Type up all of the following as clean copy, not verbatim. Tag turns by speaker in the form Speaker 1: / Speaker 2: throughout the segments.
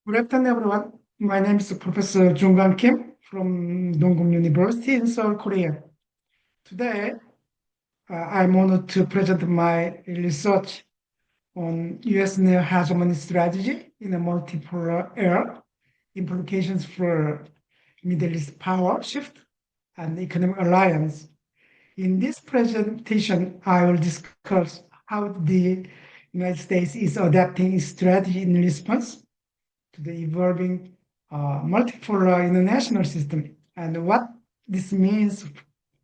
Speaker 1: Good afternoon, everyone. My name is Professor Joong-Kwan Kim from Dongguk University in Seoul, Korea. Today, I'm honored to present my research on U.S. neo-hegemony strategy in a multipolar era, implications for Middle East power shift and economic alliance. In this presentation, I will discuss how the United States is adapting its strategy in response to the evolving multipolar international system and what this means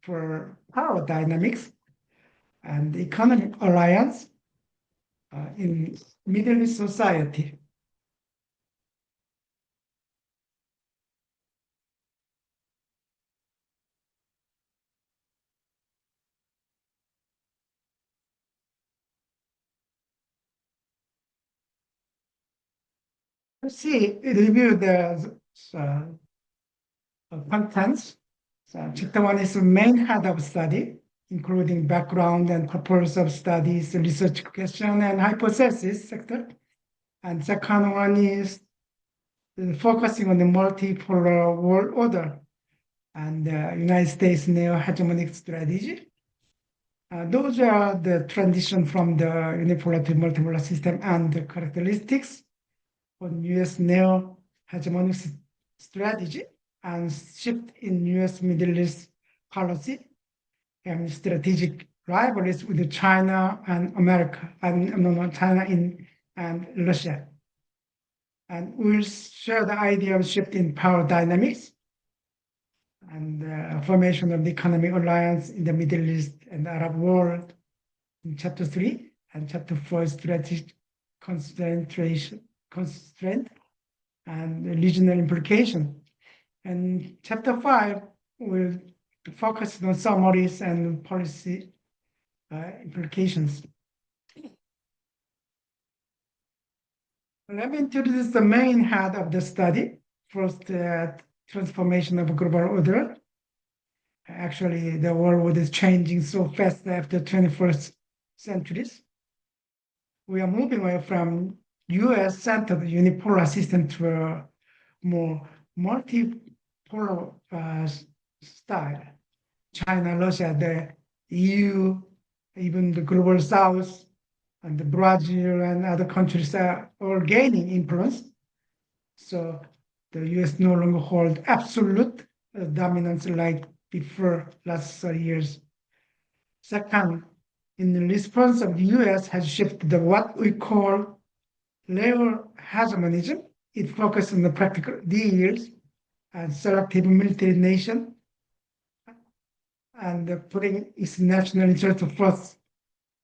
Speaker 1: for power dynamics and economic alliance in Middle East society. Let's see, review the contents. So chapter one is the main head of study, including background and purpose of studies, research question, and hypothesis sector. And second one is focusing on the multipolar world order and the United States neo-hegemonic strategy. Those are the transition from the unipolar to multipolar system and the characteristics on U.S. neo-hegemonic strategy and shift in U.S. Middle East policy and strategic rivalries with China and America, China and Russia. And we'll share the idea of shift in power dynamics and formation of the economic alliance in the Middle East and Arab world in chapter 3 and chapter 4 strategic constraint and regional implication. And chapter 5 will focus on summaries and policy implications. Let me introduce the main head of the study. First, transformation of global order. Actually, the world is changing so fast after 21st centuries. We are moving away from US-centered unipolar system to a more multipolar style. China, Russia, the EU, even the global South, and the Brazil and other countries are all gaining influence. So the US no longer hold absolute dominance like before last 30 years. Second, in the response of the US has shifted to what we call neo-hegemonism. It focuses on the practical deals and selective military nation and putting its national interest first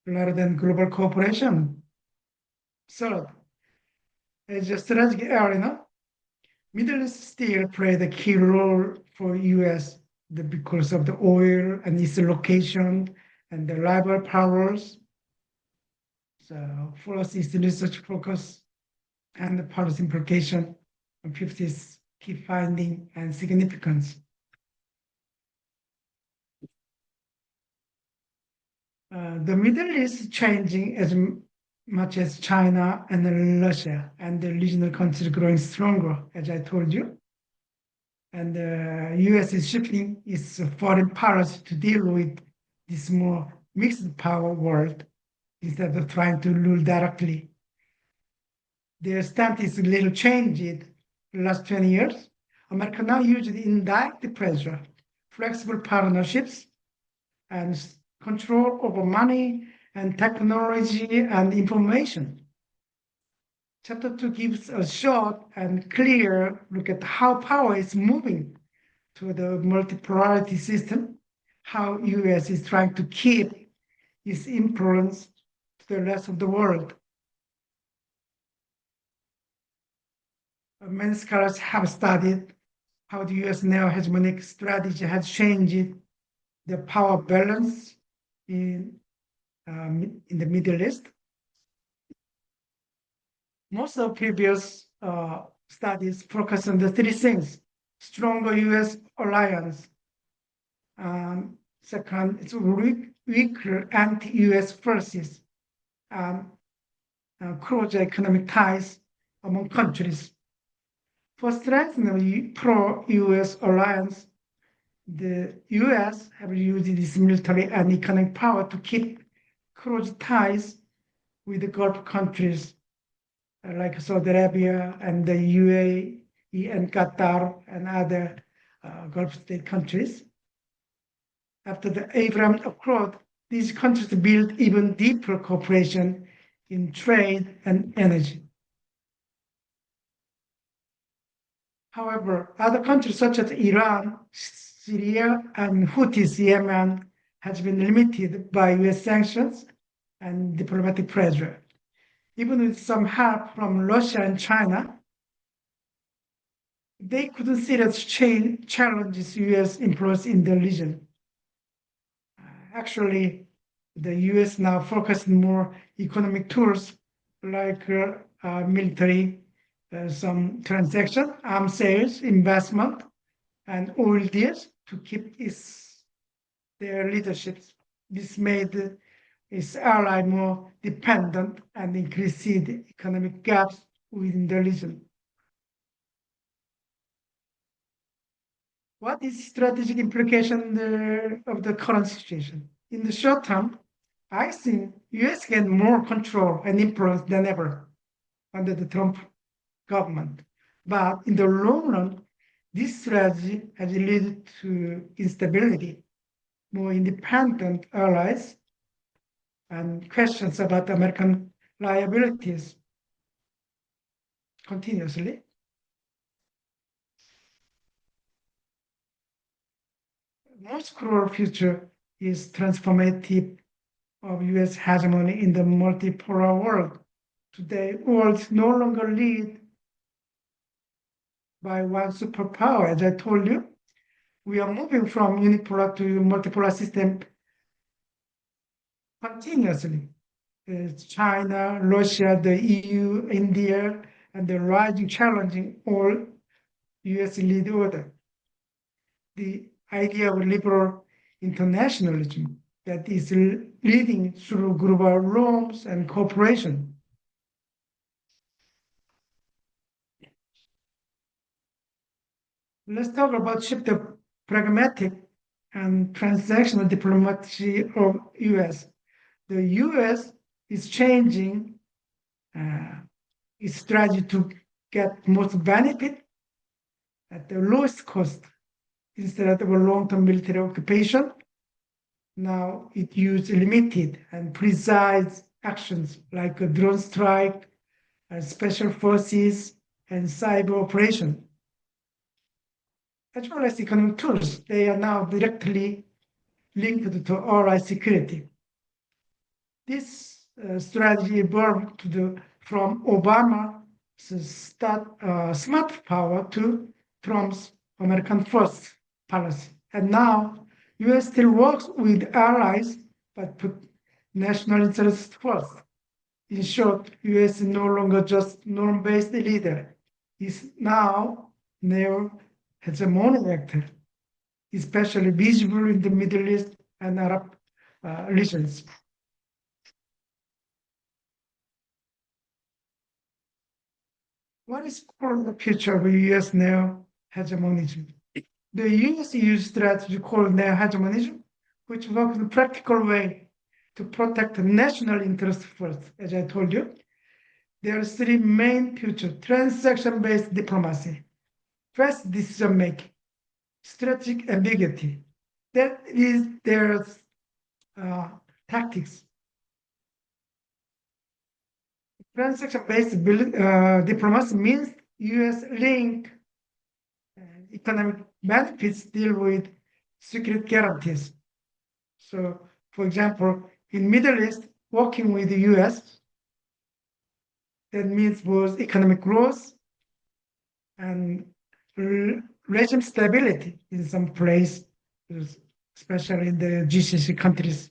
Speaker 1: rather than global cooperation. Third, as a strategic area, Middle East still played a key role for US because of the oil and its location and the rival powers. So first is the research focus and the policy implication, and fifth is key finding and significance. The Middle East is changing as much as China and Russia, and the regional countries growing stronger, as I told you. And the US is shifting its foreign policy to deal with this more mixed power world instead of trying to rule directly. Their stance is a little changed in the last 20 years. America now uses indirect pressure, flexible partnerships, and control over money and technology and information. Chapter 2 gives a short and clear look at how power is moving to the multipolarity system, how US is trying to keep its influence to the rest of the world. Many scholars have studied how the US neo-hegemonic strategy has changed the power balance in the Middle East. Most of previous studies focus on the three things: stronger US alliance. Second, it's weaker anti-US forces, closer economic ties among countries. For strengthening the pro-US alliance, the US have used its military and economic power to keep close ties with the Gulf countries like Saudi Arabia and the UAE and Qatar and other Gulf state countries. After the Abraham Accord, these countries built even deeper cooperation in trade and energy. However, other countries such as Iran, Syria, and Houthis Yemen has been limited by US sanctions and diplomatic pressure. Even with some help from Russia and China, they couldn't seriously challenge US influence in the region. Actually, the US now focuses more economic tools like military, some transaction, arms sales, investment, and oil deals to keep their leaderships. This made its ally more dependent and increased the economic gaps within the region. What is strategic implication of the current situation? In the short term, I think US gained more control and influence than ever under the Trump government. But in the long run, this strategy has led to instability, more independent allies, and questions about American liabilities continuously. Most cruel future is transformative of US hegemony in the multipolar world. Today, world no longer led by one superpower. As I told you, we are moving from unipolar to multipolar system continuously. It's China, Russia, the EU, India, and the rising challenging all US lead order. The idea of liberal internationalism that is leading through global norms and cooperation. Let's talk about shift of pragmatic and transactional diplomacy of US. The US is changing its strategy to get most benefit at the lowest cost instead of a long-term military occupation. Now it uses limited and precise actions like a drone strike, special forces, and cyber operation. As well as economic tools, they are now directly linked to ally security. This strategy evolved from Obama's smart power to Trump's American first policy. And now, US still works with allies, but put national interests first. In short, US is no longer just norm-based leader. It's now neo-hegemonic actor, especially visible in the Middle East and Arab regions. What is called the future of US neo-hegemonism? The US use strategy called neo-hegemonism, which works in a practical way to protect national interests first, as I told you. There are three main future: transaction-based diplomacy, fast decision-making, strategic ambiguity. That is their tactics. Transaction-based diplomacy means US link economic benefits deal with secret guarantees. So, for example, in Middle East, working with the US, that means both economic growth and regime stability in some place, especially in the GCC countries.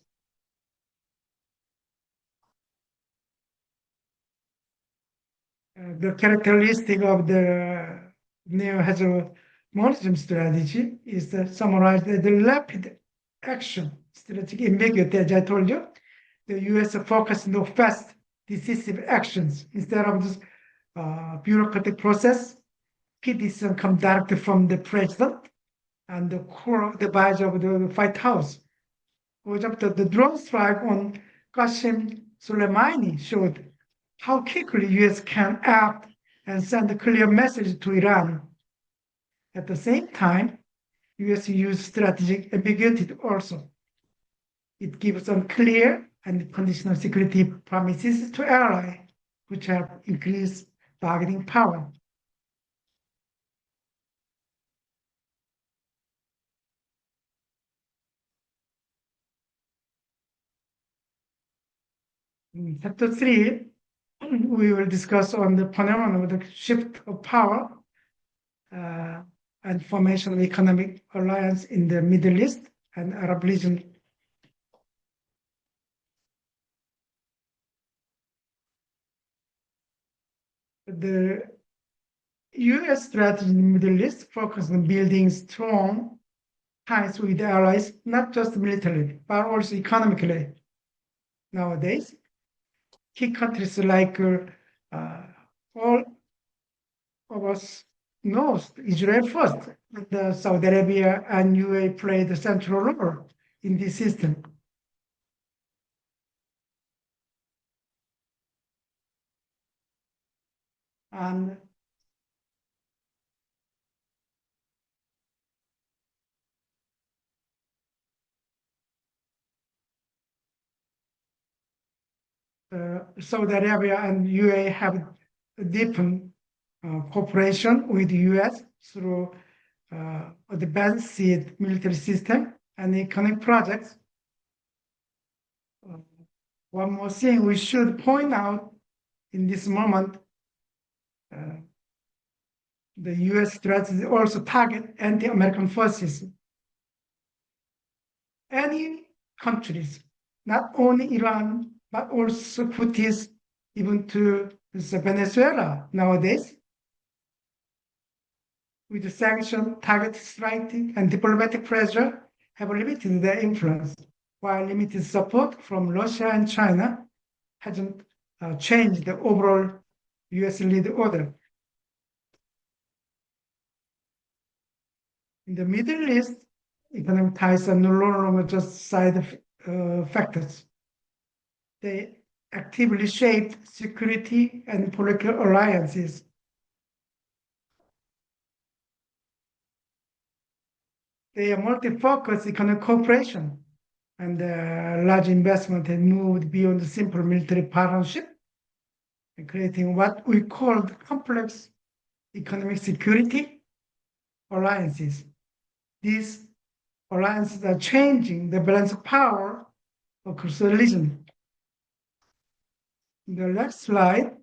Speaker 1: The characteristic of the neo-hegemonism strategy is summarized as the rapid action, strategic ambiguity, as I told you. The US focus on fast, decisive actions instead of this bureaucratic process. key decisions come directly from the president and the core advisor of the White House. For example, the drone strike on Qasem Soleimani showed how quickly U.S. can act and send a clear message to Iran. At the same time, U.S. used strategic ambiguity also. It gives unclear and conditional security promises to allies, which have increased bargaining power. In chapter 3, we will discuss on the phenomenon of the shift of power and formation of economic alliance in the Middle East and Arab region. The U.S. strategy in the Middle East focuses on building strong ties with allies, not just militarily, but also economically. Nowadays, key countries like all of us know Israel first, and Saudi Arabia and UAE played a central role in this system. And Saudi Arabia and UAE have deepened cooperation with the US through advanced military system and economic projects. One more thing we should point out in this moment, the US strategy also target anti-American forces. Any countries, not only Iran, but also Houthis, even to Venezuela nowadays, with the sanction, target striking, and diplomatic pressure, have limited their influence, while limited support from Russia and China hasn't changed the overall US lead order. In the Middle East, economic ties are no longer just side factors. They actively shape security and political alliances. They are multi-focused economic cooperation, and large investment has moved beyond the simple military partnership and creating what we call complex economic security alliances. These alliances are changing the balance of power across the region. In the next slide,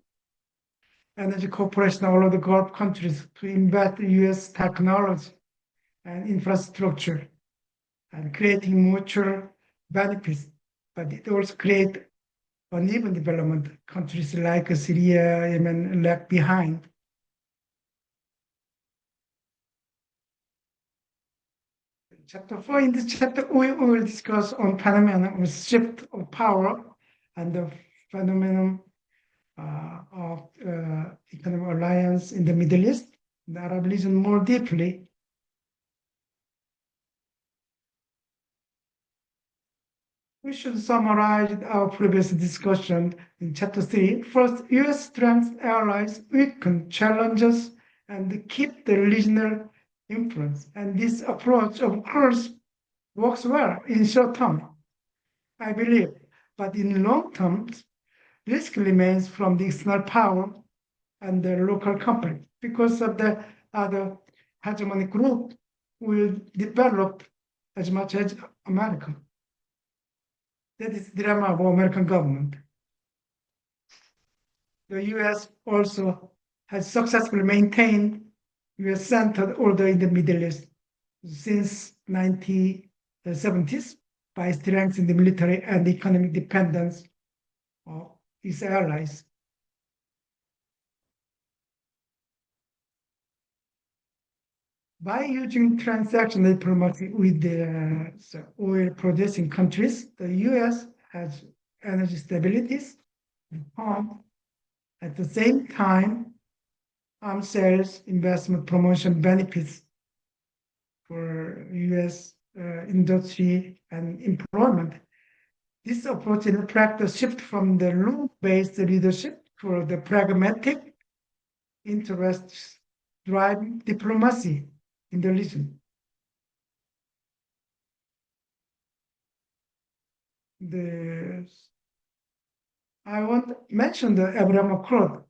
Speaker 1: energy cooperation all of the Gulf countries to invest in US technology and infrastructure and creating mutual benefits, but it also creates uneven development. Countries like Syria, Yemen lag behind. Chapter 4, in this chapter, we will discuss on phenomenon of shift of power and the phenomenon of economic alliance in the Middle East, the Arab region more deeply. We should summarize our previous discussion in chapter 3. First, US strength allies weaken challenges and keep the regional influence. And this approach, of course, works well in short term, I believe. But in long term, risk remains from the external power and the local company because of the other hegemonic group will develop as much as America. That is the dilemma of American government. The US also has successfully maintained US-centered order in the Middle East since 1970s by strengthening the military and economic dependence of its allies. By using transactional diplomacy with the oil-producing countries, the U.S. has energy stabilities. At the same time, arms sales, investment promotion benefits for U.S. Industry and employment. This approach reflects the shift from the rule-based leadership to the pragmatic interests drive diplomacy in the region. The, I want to mention the Abraham Accord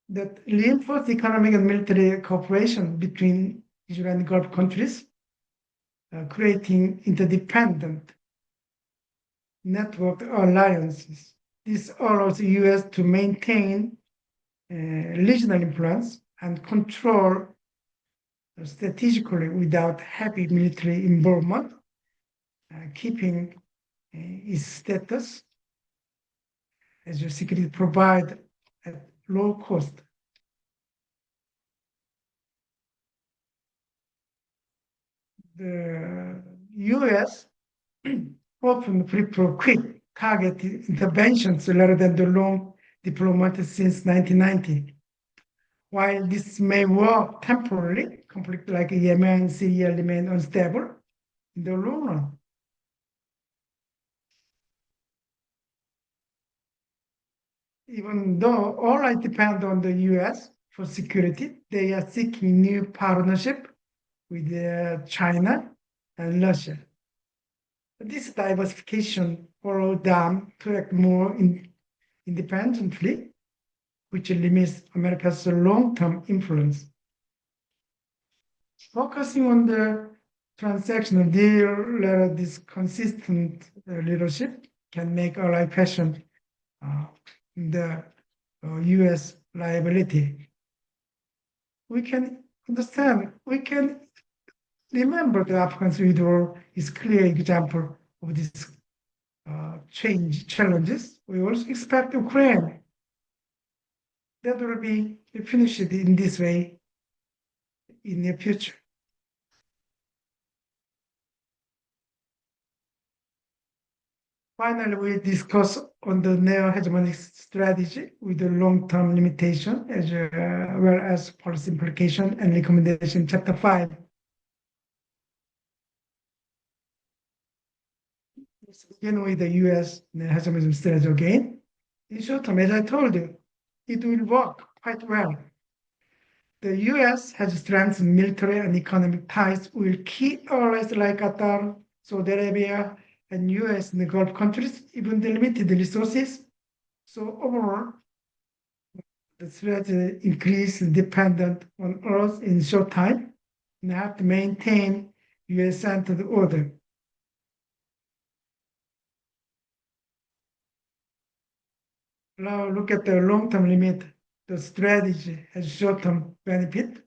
Speaker 1: that reinforced economic and military cooperation between Israel and Gulf countries, creating interdependent networked alliances. This allows the US to maintain regional influence and control strategically without heavy military involvement, keeping its status as a security provider at low cost. The US often prefer quick targeted interventions rather than the long diplomacy since 1990. While this may work temporarily, conflict like Yemen and Syria remain unstable in the long run. Even though all I depend on the US for security, they are seeking new partnership with China and Russia. This diversification allowed them to act more independently, which limits America's long-term influence. Focusing on the transactional deal, this consistent leadership can make ally fashion the U.S. liability. We can understand, we can remember the Afghan withdrawal is clear example of these challenges. We also expect Ukraine that will be finished in this way in the future. Finally, we discuss on the neo-hegemonic strategy with the long-term limitation as well as policy implication and recommendation, chapter 5. Let's begin with the US neo-hegemonism strategy again. In short term, as I told you, it will work quite well. The US has strengthened military and economic ties with key allies like Qatar, Saudi Arabia, and US and the Gulf countries, even the limited resources. So overall, the strategy increased dependent on us in short time and have to maintain US-centered order. Now look at the long-term limit. The strategy has short-term benefit,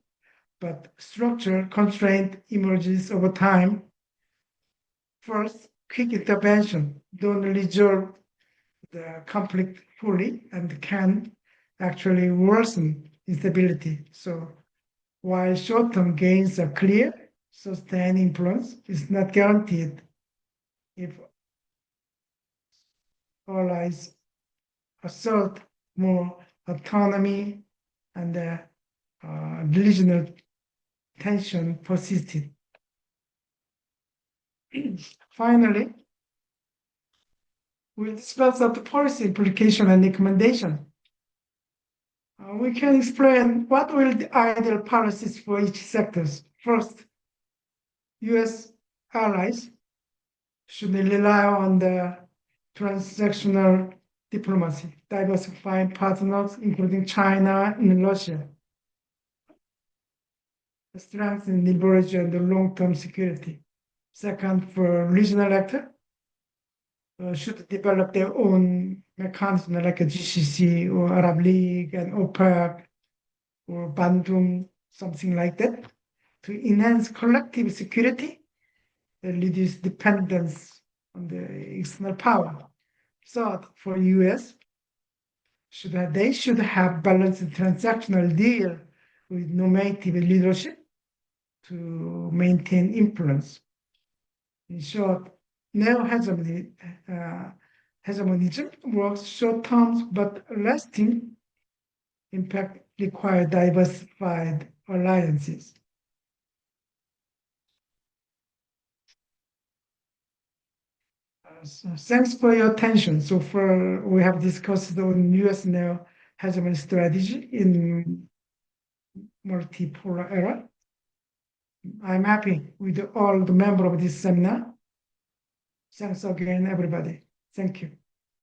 Speaker 1: but structural constraint emerges over time. First, quick intervention don't resolve the conflict fully and can actually worsen instability. So while short-term gains are clear, sustained influence is not guaranteed if allies assert more autonomy and regional tension persisted. Finally, we'll discuss the policy implication and recommendation. We can explain what will the ideal policies for each sectors. First, US allies should rely on the transactional diplomacy, diversifying partners, including China and Russia, strengthen leverage and long-term security. Second, for regional actors, should develop their own mechanism like a GCC or Arab League and OPEC or Bandung, something like that, to enhance collective security and reduce dependence on the external power. Third, for US, they should have balanced transactional deal with normative leadership to maintain influence. In short, neo-hegemonism works short term but lasting impact require diversified alliances. So thanks for your attention. So far, we have discussed on U.S. neo-hegemony strategy in multipolar era. I'm happy with all the members of this seminar. Thanks again, everybody. Thank you.